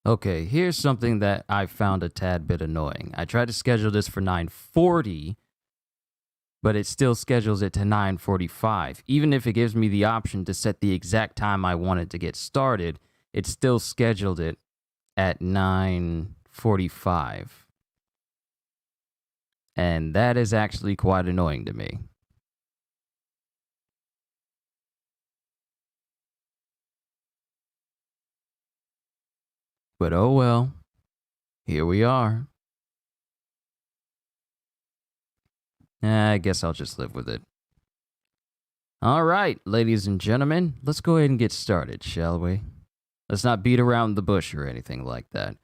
Okay, here's something that I found a tad bit annoying. I tried to schedule this for 9:40, but it still schedules it to 9:45. Even if it gives me the option to set the exact time I wanted to get started, it still scheduled it at 9:45. And that is actually quite annoying to me. But oh well, here we are. I guess I'll just live with it. All right, ladies and gentlemen, let's go ahead and get started, shall we? Let's not beat around the bush or anything like that.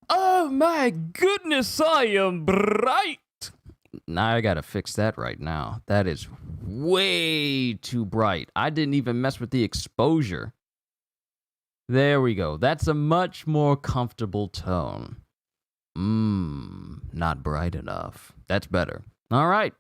Oh my goodness, I am bright! Now I gotta fix that right now. That is way too bright. I didn't even mess with the exposure. There we go. That's a much more comfortable tone. Not bright enough. That's better. All right.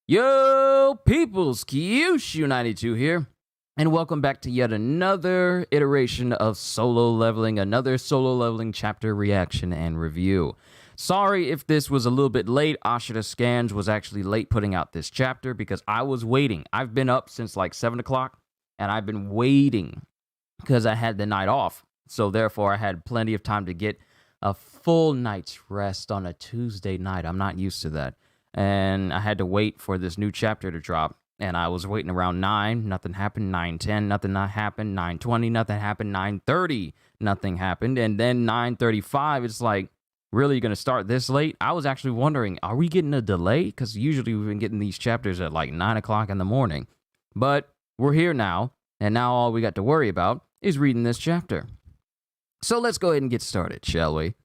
Yo, peoples, Kyushu92 here, and welcome back to yet another iteration of Solo Leveling, another Solo Leveling chapter reaction and review. Sorry if this was a little bit late. Ashita Scans was actually late putting out this chapter because I was waiting. I've been up since like 7 o'clock, and I've been waiting because I had the night off. So therefore, I had plenty of time to get a full night's rest on a Tuesday night. I'm not used to that. And I had to wait for this new chapter to drop. And I was waiting around 9, nothing happened. 9:10, nothing not happened. 9:20, nothing happened. 9:30, nothing happened. And then 9:35, it's like, really going to start this late? I was actually wondering, are we getting a delay? Because usually we've been getting these chapters at like 9 o'clock in the morning. But we're here now, and now all we got to worry about is reading this chapter. So let's go ahead and get started, shall we?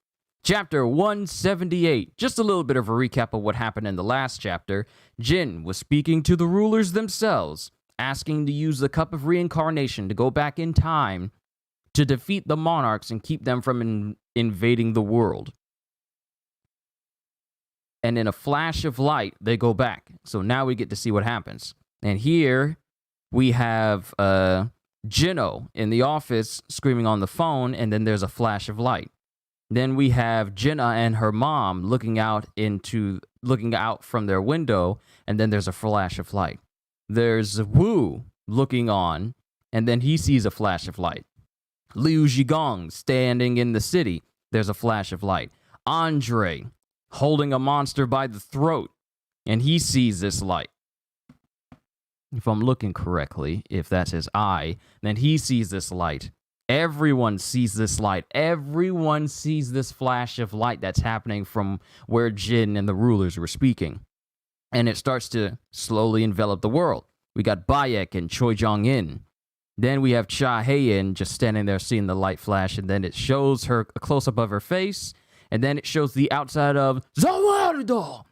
Chapter 178. Just a little bit of a recap of what happened in the last chapter. Jin was speaking to the rulers themselves, asking to use the Cup of Reincarnation to go back in time to defeat the monarchs and keep them from invading the world. And in a flash of light, they go back. So now we get to see what happens. And here we have Jino in the office screaming on the phone, and then there's a flash of light. Then we have Jenna and her mom looking out from their window, and then there's a flash of light. There's Wu looking on, and then he sees a flash of light. Liu Zhigong standing in the city, there's a flash of light. Andre holding a monster by the throat, and he sees this light. If I'm looking correctly, if that's his eye, then he sees this light. Everyone sees this light. Everyone sees this flash of light that's happening from where Jin and the rulers were speaking. And it starts to slowly envelop the world. We got Bayek and Choi Jong-in. Then we have Cha Hae-in just standing there seeing the light flash, and then it shows her a close-up of her face, and then it shows the outside of Zawardo.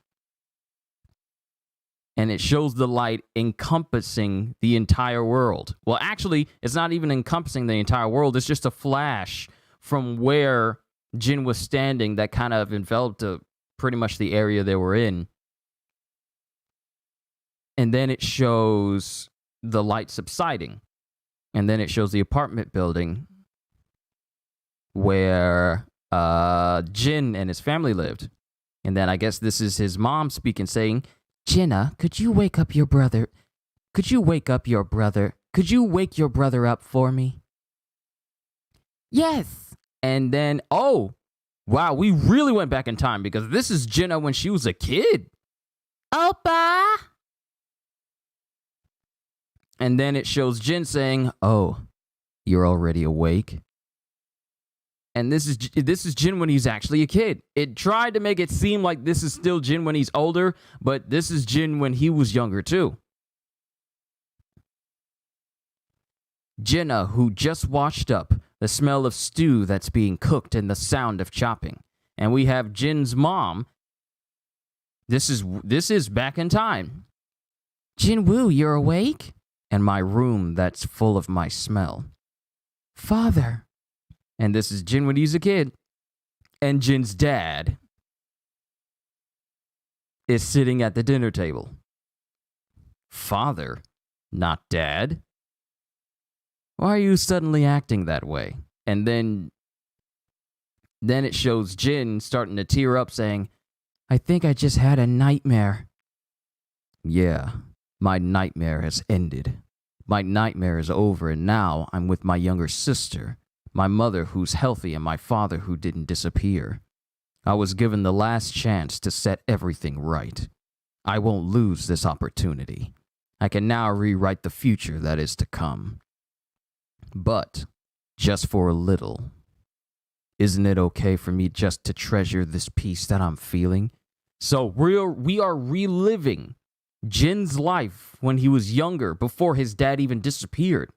And it shows the light encompassing the entire world. Well, actually, it's not even encompassing the entire world. It's just a flash from where Jin was standing that kind of enveloped pretty much the area they were in. And then it shows the light subsiding. And then it shows the apartment building where Jin and his family lived. And then I guess this is his mom speaking, saying, Jenna, could you wake up your brother? Could you wake up your brother? Could you wake your brother up for me? Yes. And then, oh, wow, we really went back in time because this is Jenna when she was a kid. Oppa. And then it shows Jin saying, oh, you're already awake? And this is Jin when he's actually a kid. It tried to make it seem like this is still Jin when he's older, but this is Jin when he was younger too. Jenna, who just washed up, the smell of stew that's being cooked and the sound of chopping. And we have Jin's mom. This is back in time. Jin Woo, you're awake? And my room that's full of my smell. Father. And this is Jin when he's a kid. And Jin's dad is sitting at the dinner table. Father, not dad. Why are you suddenly acting that way? And then Then it shows Jin starting to tear up saying, I think I just had a nightmare. Yeah, my nightmare has ended. My nightmare is over, and now I'm with my younger sister, my mother who's healthy, and my father who didn't disappear. I was given the last chance to set everything right. I won't lose this opportunity. I can now rewrite the future that is to come. But just for a little. Isn't it okay for me just to treasure this peace that I'm feeling? So we are reliving Jin's life when he was younger, before his dad even disappeared.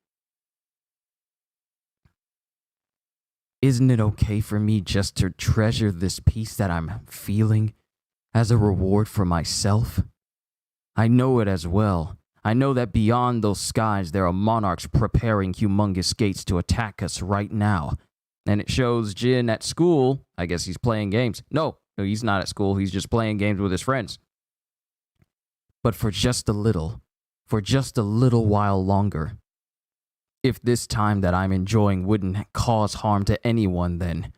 Isn't it okay for me just to treasure this peace that I'm feeling as a reward for myself? I know it as well. I know that beyond those skies there are monarchs preparing humongous gates to attack us right now. And it shows Jin at school. I guess he's playing games. No, he's not at school. He's just playing games with his friends. But for just a little while longer. If this time that I'm enjoying wouldn't cause harm to anyone, then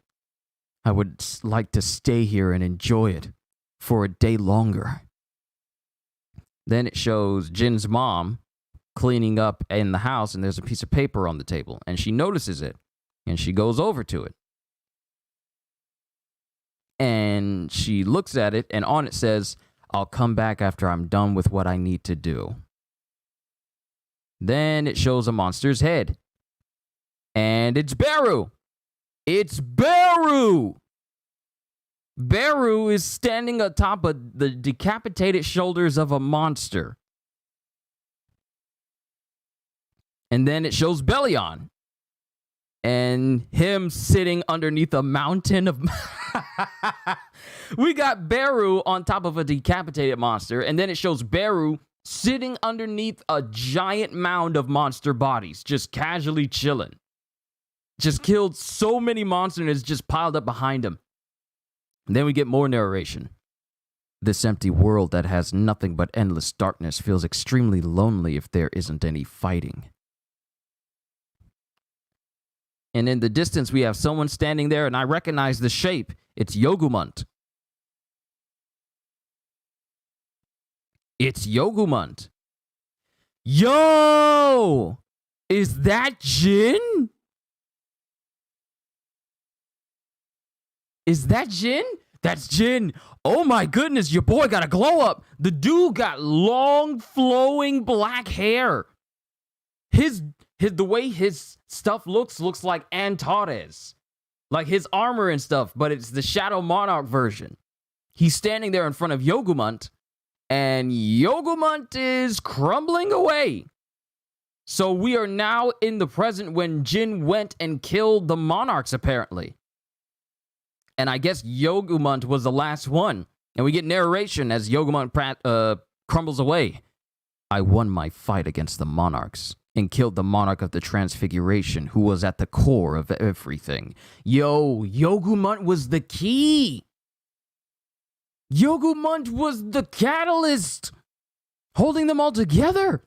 I would like to stay here and enjoy it for a day longer. Then it shows Jin's mom cleaning up in the house, and there's a piece of paper on the table, and she notices it, and she goes over to it. And she looks at it, and on it says, I'll come back after I'm done with what I need to do. Then it shows a monster's head. And it's Beru. It's Beru! Beru is standing atop of the decapitated shoulders of a monster. And then it shows Belion. And him sitting underneath a mountain of... We got Beru on top of a decapitated monster. And then it shows Beru sitting underneath a giant mound of monster bodies, just casually chilling. Just killed so many monsters and it's just piled up behind him. And then we get more narration. This empty world that has nothing but endless darkness feels extremely lonely if there isn't any fighting. And in the distance, we have someone standing there, and I recognize the shape. It's Yogumunt. It's Yogumunt. Yo! Is that Jin? Is that Jin? That's Jin. Oh my goodness, your boy got a glow up. The dude got long, flowing black hair. The way his stuff looks like Antares. Like his armor and stuff, but it's the Shadow Monarch version. He's standing there in front of Yogumunt, and Yogumunt is crumbling away. So we are now in the present when Jin went and killed the monarchs, apparently. And I guess Yogumunt was the last one. And we get narration as Yogumunt crumbles away. I won my fight against the monarchs and killed the monarch of the Transfiguration, who was at the core of everything. Yogumunt was the key. Yogumunt was the catalyst, holding them all together.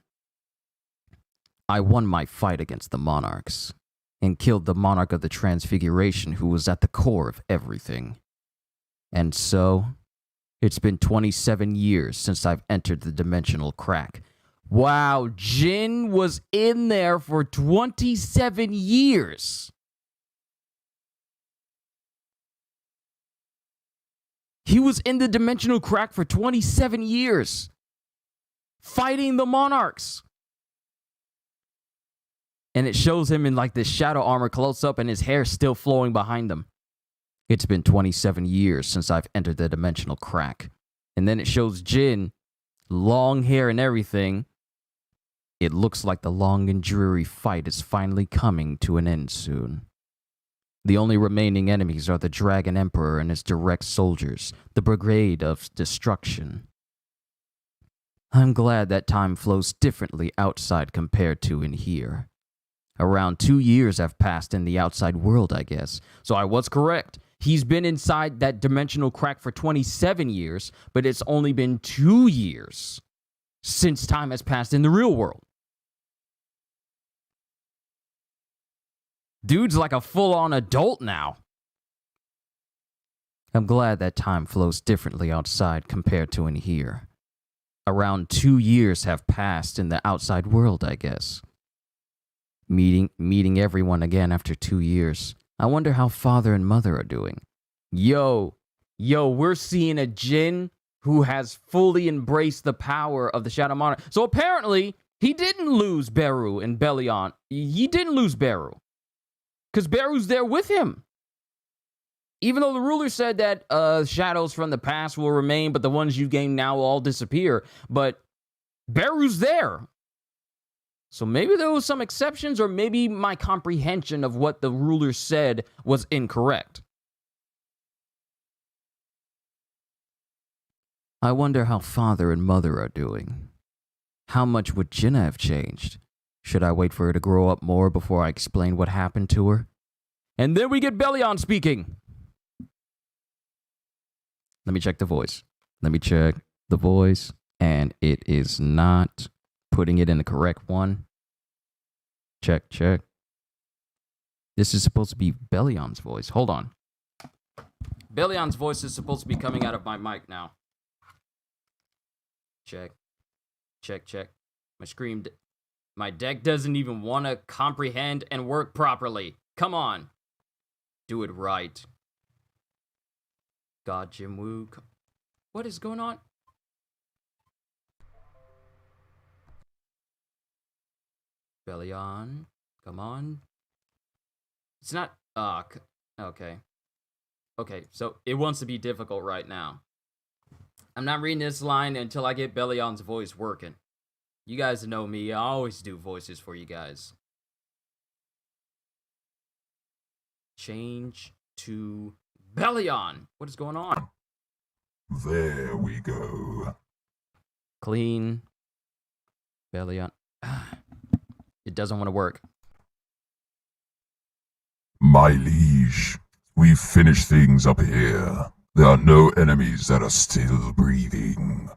I won my fight against the monarchs and killed the monarch of the Transfiguration, who was at the core of everything. And so, it's been 27 years since I've entered the dimensional crack. Wow, Jin was in there for 27 years. He was in the dimensional crack for 27 years, fighting the monarchs. And it shows him in like this shadow armor close up and his hair still flowing behind him. It's been 27 years since I've entered the dimensional crack. And then it shows Jin, long hair and everything. It looks like the long and dreary fight is finally coming to an end soon. The only remaining enemies are the Dragon Emperor and his direct soldiers, the Brigade of Destruction. I'm glad that time flows differently outside compared to in here. Around 2 years have passed in the outside world, I guess. So I was correct. He's been inside that dimensional crack for 27 years, but it's only been 2 years since time has passed in the real world. Dude's like a full-on adult now. I'm glad that time flows differently outside compared to in here. Around 2 years have passed in the outside world, I guess. Meeting everyone again after 2 years. I wonder how father and mother are doing. Yo, we're seeing a Jin who has fully embraced the power of the Shadow Monarch. So apparently, he didn't lose Beru and Belion. He didn't lose Beru. Because Beru's there with him. Even though the ruler said that shadows from the past will remain, but the ones you gain now will all disappear. But Beru's there. So maybe there was some exceptions, or maybe my comprehension of what the ruler said was incorrect. I wonder how father and mother are doing. How much would Jinna have changed? Should I wait for her to grow up more before I explain what happened to her? And then we get Belion speaking. Let me check the voice. And it is not putting it in the correct one. Check. This is supposed to be Belion's voice. Hold on. Belion's voice is supposed to be coming out of my mic now. Check. My deck doesn't even want to comprehend and work properly. Come on. Do it right. God, Jinwoo. What is going on? Belion. Come on. It's not... okay. Okay, so it wants to be difficult right now. I'm not reading this line until I get Belion's voice working. You guys know me. I always do voices for you guys. Change to Belion. What is going on? There we go. Clean. Belion. It doesn't want to work. My liege, we've finished things up here. There are no enemies that are still breathing.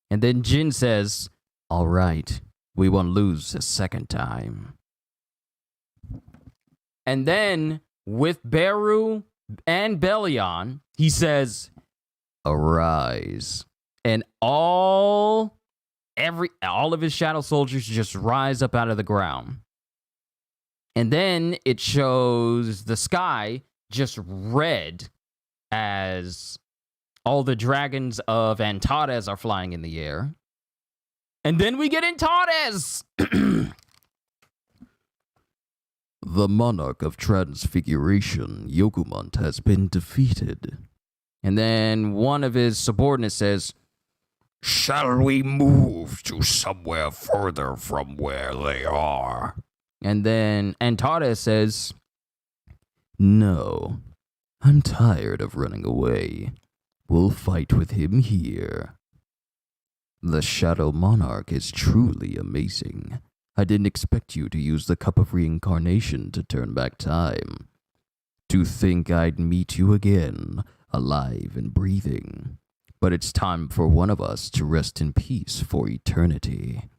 And then Jin says, all right, we won't lose a second time. And then, with Beru and Belion, he says, arise. And all of his shadow soldiers just rise up out of the ground. And then it shows the sky just red as all the dragons of Antares are flying in the air. And then we get Antares! The monarch of transfiguration, Yokumont, has been defeated. And then one of his subordinates says, shall we move to somewhere further from where they are? And then Antares says, no, I'm tired of running away. We'll fight with him here. The Shadow Monarch is truly amazing. I didn't expect you to use the Cup of Reincarnation to turn back time. To think I'd meet you again, alive and breathing. But it's time for one of us to rest in peace for eternity.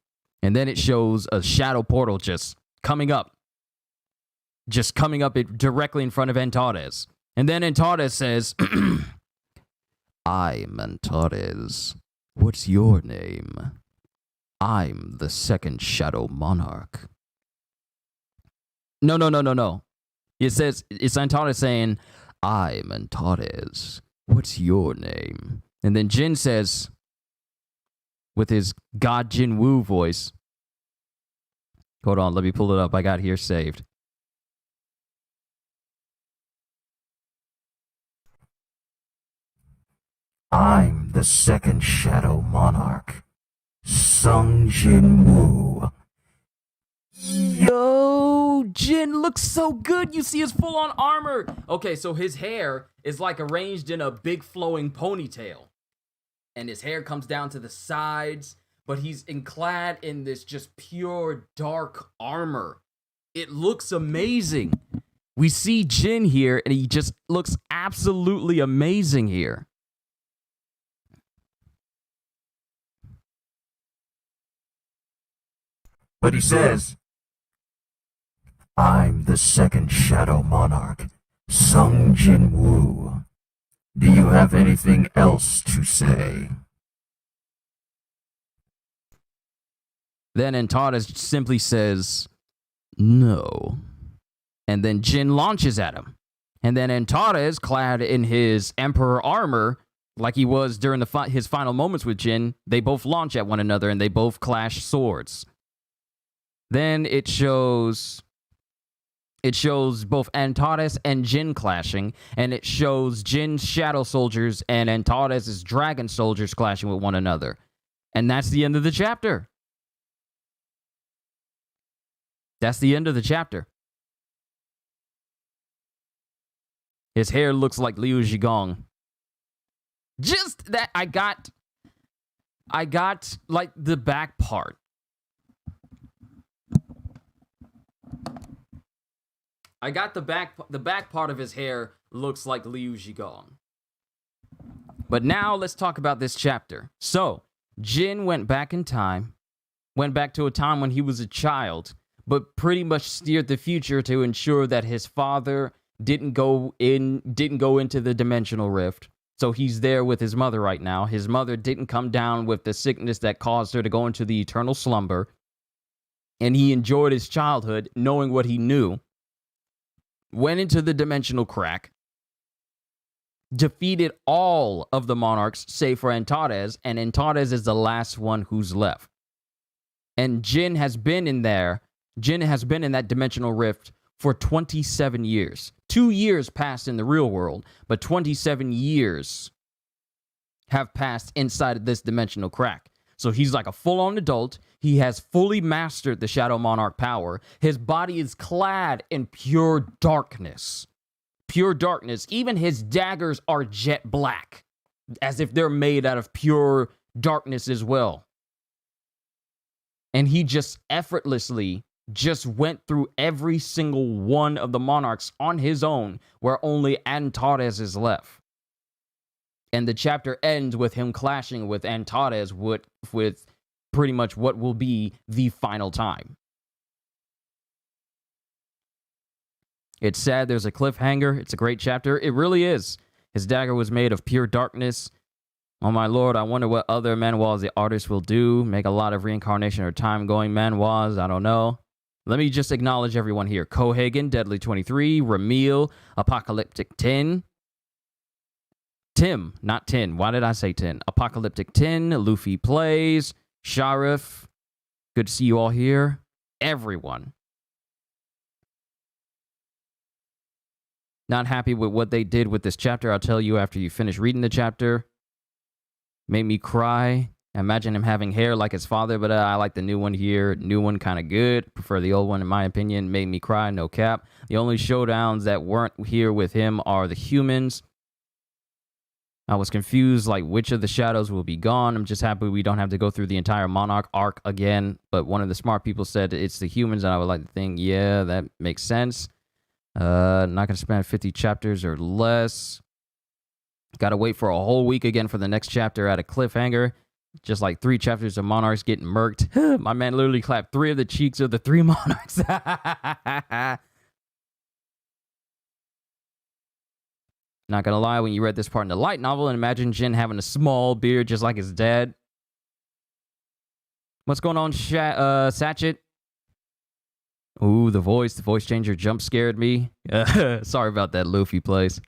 And then it shows a shadow portal just coming up directly in front of Antares. And then Antares says, I'm Antares. What's your name? I'm the second Shadow Monarch. No. It says, it's Antares saying, I'm Antares. What's your name? And then Jin says, with his God Jinwoo voice, hold on, let me pull it up. I got here saved. I'm the second Shadow Monarch, Sung Jinwoo. Yo, Jin looks so good. You see his full-on armor. Okay, so his hair is like arranged in a big flowing ponytail. And his hair comes down to the sides, but he's clad in this just pure dark armor. It looks amazing. We see Jin here, and he just looks absolutely amazing here. But he says, I'm the second Shadow Monarch, Sung Jin Woo. Do you have anything else to say? Then Antares simply says, no. And then Jin launches at him. And then Antares, clad in his Emperor armor, like he was during his final moments with Jin, they both launch at one another and they both clash swords. Then it shows both Antares and Jin clashing, and it shows Jin's shadow soldiers and Antares' dragon soldiers clashing with one another. And that's the end of the chapter. That's the end of the chapter. His hair looks like Liu Zhigong. Just that I got like the back part. I got the back part of his hair looks like Liu Zhigong. But now let's talk about this chapter. So, Jin went back in time, went back to a time when he was a child, but pretty much steered the future to ensure that his father didn't go into the dimensional rift. So he's there with his mother right now. His mother didn't come down with the sickness that caused her to go into the eternal slumber. And he enjoyed his childhood knowing what he knew. Went into the dimensional crack. Defeated all of the monarchs save for Antares. And Antares is the last one who's left. And Jin has been in there. Jin has been in that dimensional rift for 27 years. 2 years passed in the real world, but 27 years have passed inside of this dimensional crack. So he's like a full-on adult. He has fully mastered the Shadow Monarch power. His body is clad in pure darkness. Pure darkness. Even his daggers are jet black, as if they're made out of pure darkness as well. And he just effortlessly just went through every single one of the monarchs on his own, where only Antares is left. And the chapter ends with him clashing with Antares with pretty much what will be the final time. It's sad there's a cliffhanger. It's a great chapter. It really is. His dagger was made of pure darkness. Oh my lord, I wonder what other manhwas the artist will do. Make a lot of reincarnation or time-going manhwas. I don't know. Let me just acknowledge everyone here. Cohagen, Deadly 23, Ramil, Apocalyptic 10. Tim, not 10. Why did I say 10? Apocalyptic 10, Luffy Plays, Sharif. Good to see you all here. Everyone. Not happy with what they did with this chapter. I'll tell you after you finish reading the chapter. Made me cry. Imagine him having hair like his father, but I like the new one here. New one kind of good. Prefer the old one in my opinion. Made me cry, no cap. The only showdowns that weren't here with him are the humans. I was confused, like which of the shadows will be gone. I'm just happy we don't have to go through the entire Monarch arc again. But one of the smart people said it's the humans, and I would like to think, yeah, that makes sense. Not going to spend 50 chapters or less. Got to wait for a whole week again for the next chapter at a cliffhanger. Just like 3 chapters of Monarchs getting murked. My man literally clapped 3 of the cheeks of the 3 Monarchs. Not gonna lie, when you read this part in the light novel and imagine Jin having a small beard just like his dad. What's going on, Satchet? Ooh, the voice changer jump scared me. Sorry about that, Luffy Plays.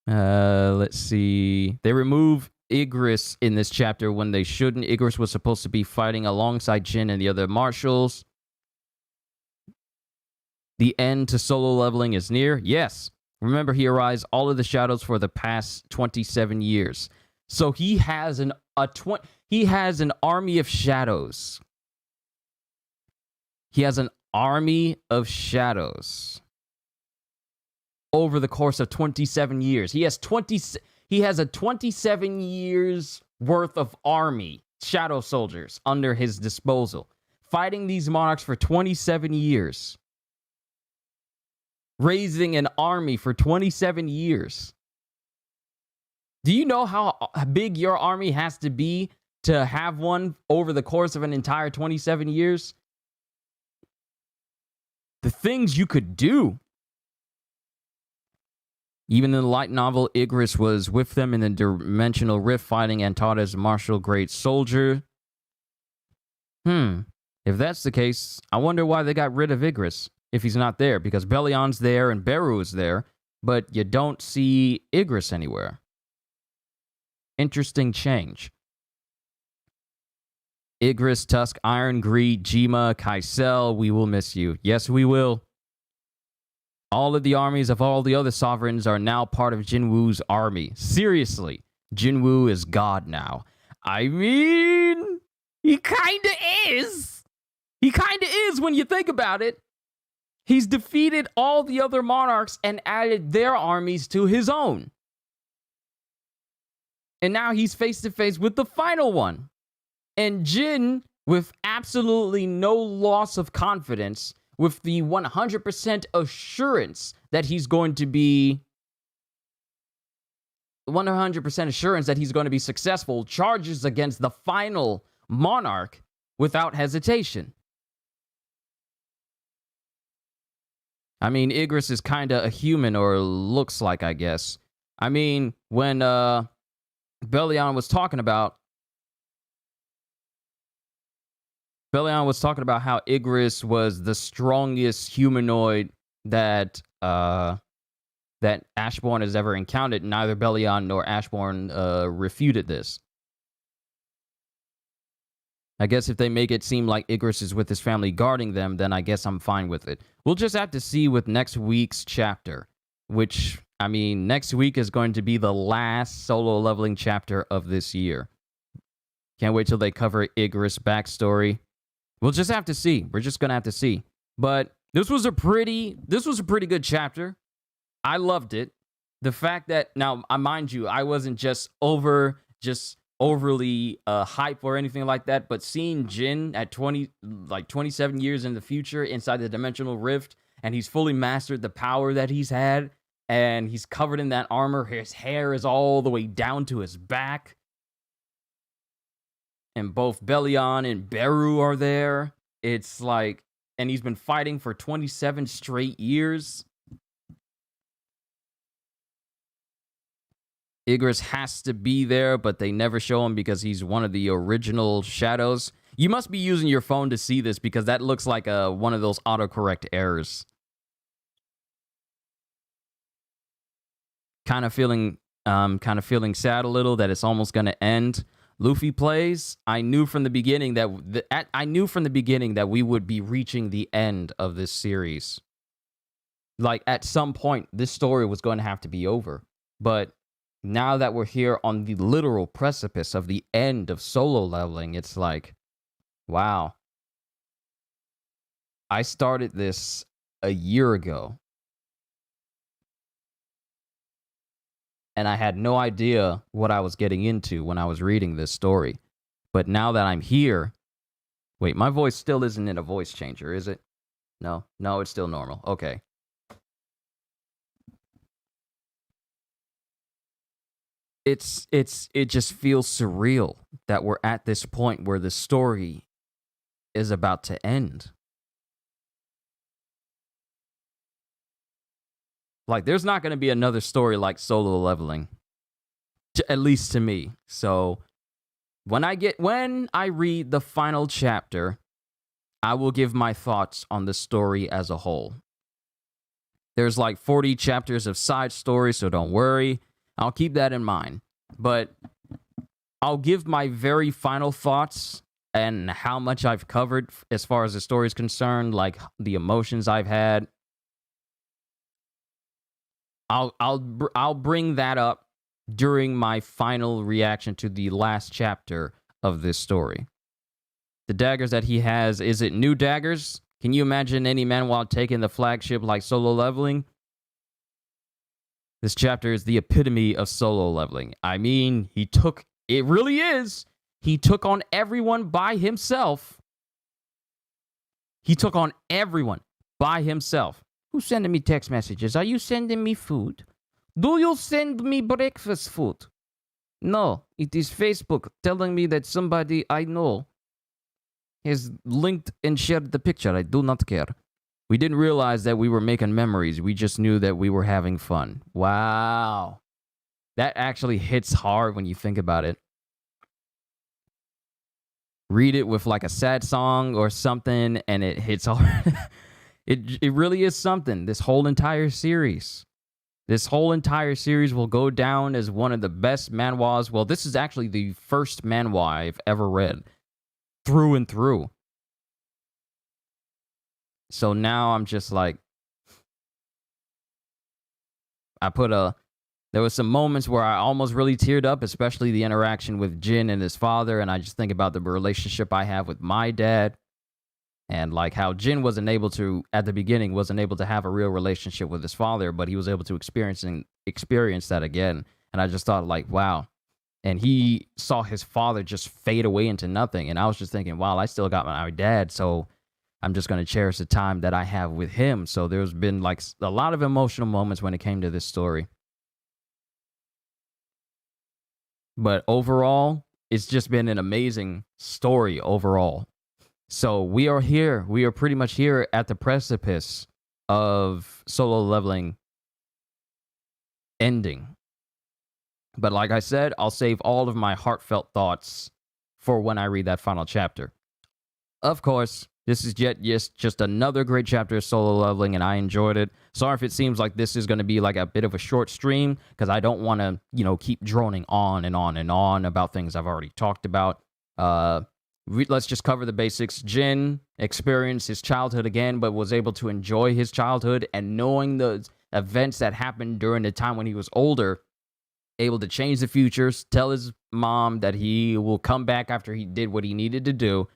Let's see. They remove Igris in this chapter when they shouldn't. Igris was supposed to be fighting alongside Jin and the other marshals. The end to solo leveling is near. Yes. Remember, he arised all of the shadows for the past 27 years. So he has an army of shadows. He has an army of shadows over the course of 27 years. He has a 27 years worth of army, shadow soldiers under his disposal, fighting these monarchs for 27 years. Raising an army for 27 years. Do you know how big your army has to be to have one over the course of an entire 27 years, the things you could do. Even in the light novel, Igris was with them in the dimensional rift fighting and taught as a martial great soldier. If that's the case, I wonder why they got rid of Igris if he's not there, because Belion's there and Beru is there, but you don't see Igris anywhere. Interesting change. Igris, Tusk, Iron, Greed, Jima, Kaisel, we will miss you. Yes, we will. All of the armies of all the other sovereigns are now part of Jinwu's army. Seriously, Jinwu is God now. I mean, he kinda is. He kinda is when you think about it. He's defeated all the other monarchs and added their armies to his own. And now he's face to face with the final one. And Jin, with absolutely no loss of confidence, with the 100% assurance that he's going to be 100% assurance that he's going to be successful, charges against the final monarch without hesitation. I mean, Igris is kind of a human, or looks like, I guess. I mean, when Belion was talking about how Igris was the strongest humanoid that Ashbourne has ever encountered. Neither Belion nor Ashbourne refuted this. I guess if they make it seem like Igris is with his family guarding them, then I guess I'm fine with it. We'll just have to see with next week's chapter, which, I mean, next week is going to be the last solo leveling chapter of this year. Can't wait till they cover Igris' backstory. We'll just have to see. We're just gonna have to see. But this was a pretty good chapter. I loved it. The fact that, now, mind you, I wasn't just overly hype or anything like that, but seeing Jin at 27 years in the future inside the dimensional rift, and he's fully mastered the power that he's had, and he's covered in that armor. His hair is all the way down to his back. And both Belion and Beru are there. It's like, and he's been fighting for 27 straight years. Igris has to be there, but they never show him because he's one of the original shadows. You must be using your phone to see this, because that looks like one of those autocorrect errors. Kind of feeling sad a little that it's almost going to end. Luffy plays. I knew from the beginning that we would be reaching the end of this series. Like, at some point, this story was going to have to be over. But now that we're here on the literal precipice of the end of solo leveling, it's like, wow. I started this a year ago. And I had no idea what I was getting into when I was reading this story. But now that I'm here... Wait, my voice still isn't in a voice changer, is it? No, it's still normal. Okay. It just feels surreal that we're at this point where the story is about to end. Like, there's not going to be another story like Solo Leveling, at least to me. So when I read the final chapter, I will give my thoughts on the story as a whole. There's like 40 chapters of side story, so don't worry. I'll keep that in mind. But I'll give my very final thoughts and how much I've covered as far as the story is concerned, like the emotions I've had. I'll bring that up during my final reaction to the last chapter of this story. The daggers that he has, is it new daggers? Can you imagine any man while taking the flagship like Solo Leveling? This chapter is the epitome of Solo Leveling. I mean, it really is. He took on everyone by himself. He took on everyone by himself. Who's sending me text messages? Are you sending me food? Do you send me breakfast food? No, it is Facebook telling me that somebody I know has linked and shared the picture. I do not care. We didn't realize that we were making memories. We just knew that we were having fun. Wow. That actually hits hard when you think about it. Read it with like a sad song or something and it hits hard. It really is something. This whole entire series. This whole entire series will go down as one of the best manhwas. Well, this is actually the first manhwa I've ever read. Through and through. So now I'm just like, there was some moments where I almost really teared up, especially the interaction with Jin and his father. And I just think about the relationship I have with my dad and like how Jin wasn't able to, at the beginning, wasn't able to have a real relationship with his father, but he was able to experience that again. And I just thought like, wow. And he saw his father just fade away into nothing. And I was just thinking, wow, I still got my dad. So I'm just going to cherish the time that I have with him. So there's been like a lot of emotional moments when it came to this story. But overall, it's just been an amazing story overall. So we are here. We are pretty much here at the precipice of Solo Leveling ending. But like I said, I'll save all of my heartfelt thoughts for when I read that final chapter. Of course, this is just another great chapter of Solo Leveling, and I enjoyed it. Sorry if it seems like this is going to be like a bit of a short stream, because I don't want to, keep droning on and on and on about things I've already talked about. Let's just cover the basics. Jin experienced his childhood again, but was able to enjoy his childhood, and knowing the events that happened during the time when he was older, able to change the futures, tell his mom that he will come back after he did what he needed to do,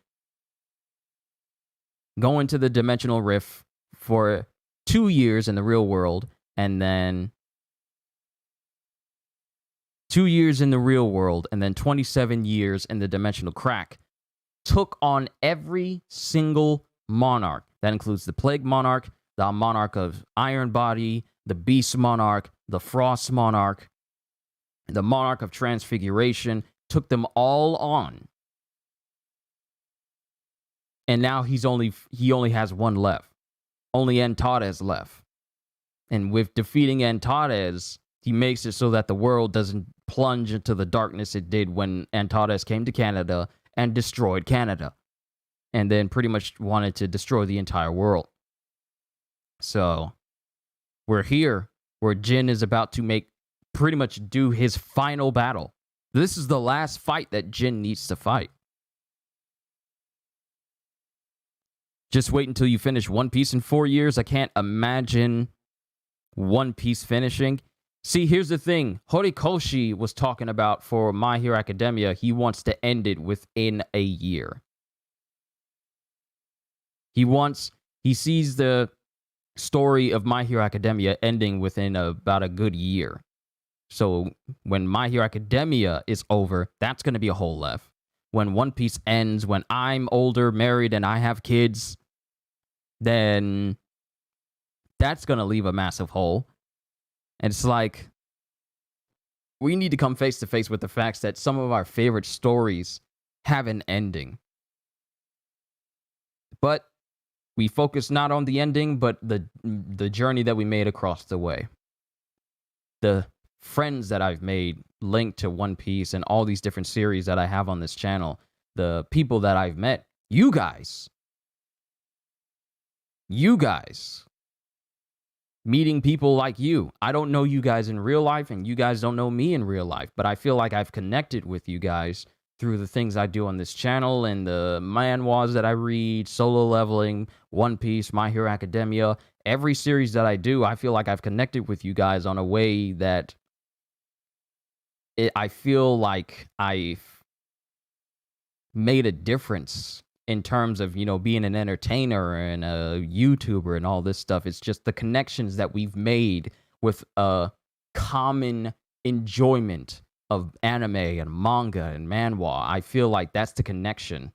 go into the dimensional rift for 2 years in the real world, and then 2 years in the real world, and then 27 years in the dimensional crack, took on every single monarch. That includes the Plague Monarch, the Monarch of Iron Body, the Beast Monarch, the Frost Monarch, the Monarch of Transfiguration, took them all on. And now he only has one left. Only Antares left. And with defeating Antares, he makes it so that the world doesn't plunge into the darkness it did when Antares came to Canada and destroyed Canada. And then pretty much wanted to destroy the entire world. So, we're here where Jin is about to pretty much do his final battle. This is the last fight that Jin needs to fight. Just wait until you finish One Piece in 4 years. I can't imagine One Piece finishing. See, here's the thing. Horikoshi was talking about for My Hero Academia, he wants to end it within a year. He sees the story of My Hero Academia ending within about a good year. So when My Hero Academia is over, that's going to be a hole left. When One Piece ends, when I'm older, married, and I have kids, then that's going to leave a massive hole. And it's like, we need to come face to face with the facts that some of our favorite stories have an ending. But we focus not on the ending, but the journey that we made across the way. The friends that I've made linked to One Piece and all these different series that I have on this channel. The people that I've met. You guys. Meeting people like you. I don't know you guys in real life, and you guys don't know me in real life, but I feel like I've connected with you guys through the things I do on this channel and the manhwas that I read, Solo Leveling, One Piece, My Hero Academia. Every series that I do, I feel like I've connected with you guys on a way that I feel like I've made a difference in terms of, being an entertainer and a YouTuber and all this stuff. It's just the connections that we've made with a common enjoyment of anime and manga and manhwa. I feel like that's the connection.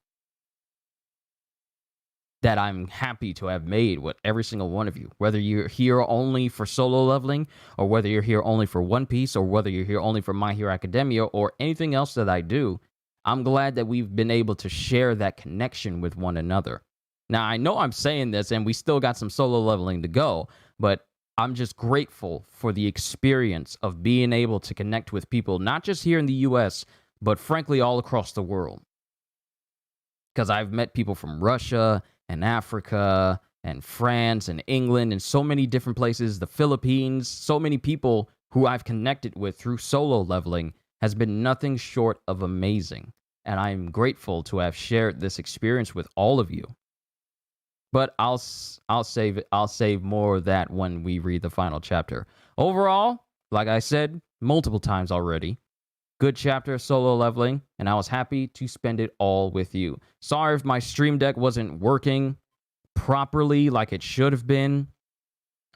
that I'm happy to have made with every single one of you. Whether you're here only for solo leveling, or whether you're here only for One Piece, or whether you're here only for My Hero Academia, or anything else that I do, I'm glad that we've been able to share that connection with one another. Now, I know I'm saying this, and we still got some solo leveling to go, but I'm just grateful for the experience of being able to connect with people, not just here in the US, but frankly, all across the world. Because I've met people from Russia and Africa and France and England and so many different places, the Philippines, so many people who I've connected with through solo leveling has been nothing short of amazing. And I'm grateful to have shared this experience with all of you. But I'll save more of that when we read the final chapter. Overall, like I said multiple times already, good chapter of solo leveling, and I was happy to spend it all with you. Sorry if my stream deck wasn't working properly like it should have been.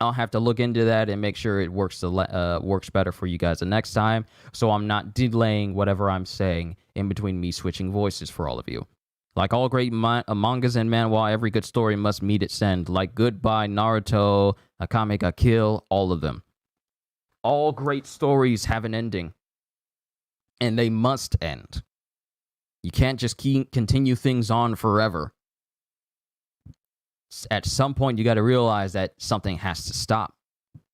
I'll have to look into that and make sure it works better for you guys the next time, so I'm not delaying whatever I'm saying in between me switching voices for all of you. Like all great mangas and manhwa, every good story must meet its end. Like Goodbye, Naruto, Akame ga Kill, all of them. All great stories have an ending, and they must end. You can't just continue things on forever. At some point, you got to realize that something has to stop.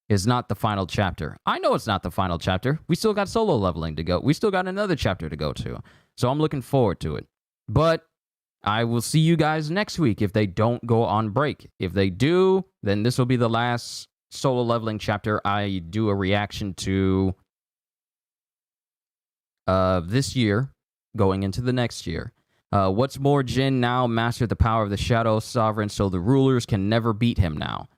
It's not the final chapter. I know it's not the final chapter. We still got solo leveling to go. We still got another chapter to go to. So I'm looking forward to it. But I will see you guys next week if they don't go on break. If they do, then this will be the last solo leveling chapter I do a reaction to this year going into the next year. What's more, Jin now mastered the power of the Shadow Sovereign, so the rulers can never beat him now.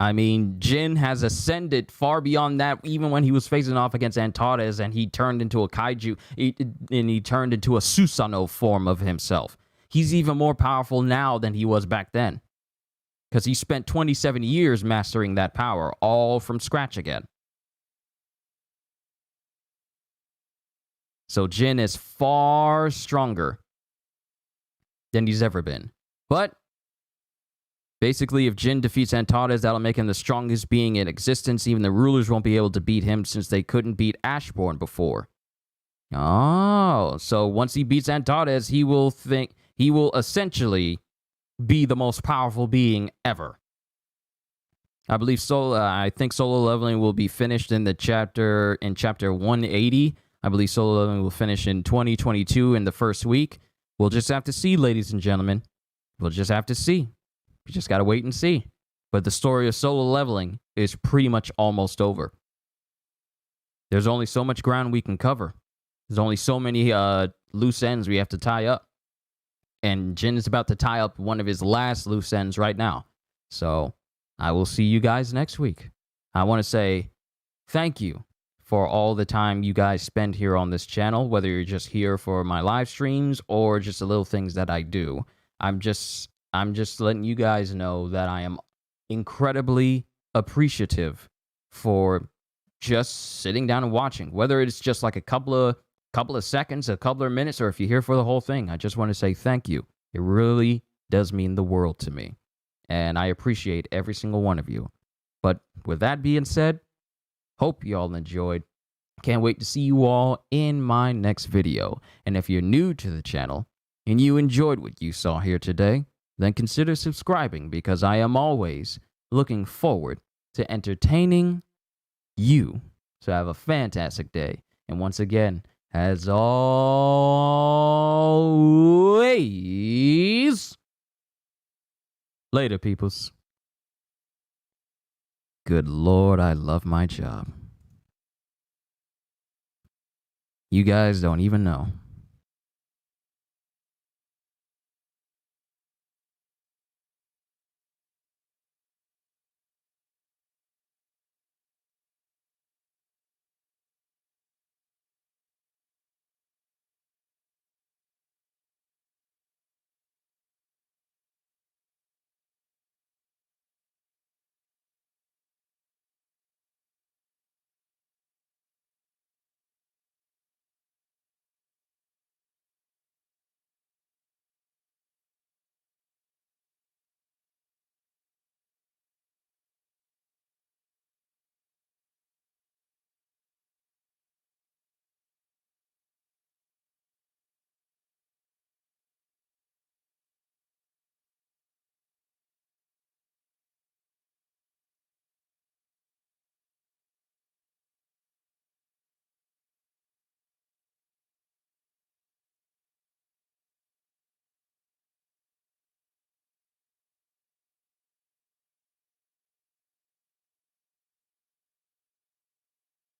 I mean, Jin has ascended far beyond that, even when he was facing off against Antares and he turned into a kaiju, and he turned into a Susanoo form of himself. He's even more powerful now than he was back then, because he spent 27 years mastering that power, all from scratch again. So Jin is far stronger than he's ever been. But basically, if Jin defeats Antares, that'll make him the strongest being in existence. Even the rulers won't be able to beat him since they couldn't beat Ashborn before. Oh, so once he beats Antares, he will essentially be the most powerful being ever. I think solo leveling will be finished in chapter 180. I believe solo leveling will finish in 2022 in the first week. We'll just have to see, ladies and gentlemen. We'll just have to see. We just gotta wait and see. But the story of solo leveling is pretty much almost over. There's only so much ground we can cover. There's only so many loose ends we have to tie up. And Jin is about to tie up one of his last loose ends right now. So I will see you guys next week. I want to say thank you for all the time you guys spend here on this channel, whether you're just here for my live streams or just the little things that I do. I'm just letting you guys know that I am incredibly appreciative for just sitting down and watching, whether it's just like a couple of seconds, a couple of minutes, or if you're here for the whole thing. I just want to say thank you. It really does mean the world to me, and I appreciate every single one of you. But with that being said, hope you all enjoyed. Can't wait to see you all in my next video. And if you're new to the channel and you enjoyed what you saw here today, then consider subscribing, because I am always looking forward to entertaining you. So have a fantastic day. And once again, as always, later, peoples. Good Lord, I love my job. You guys don't even know.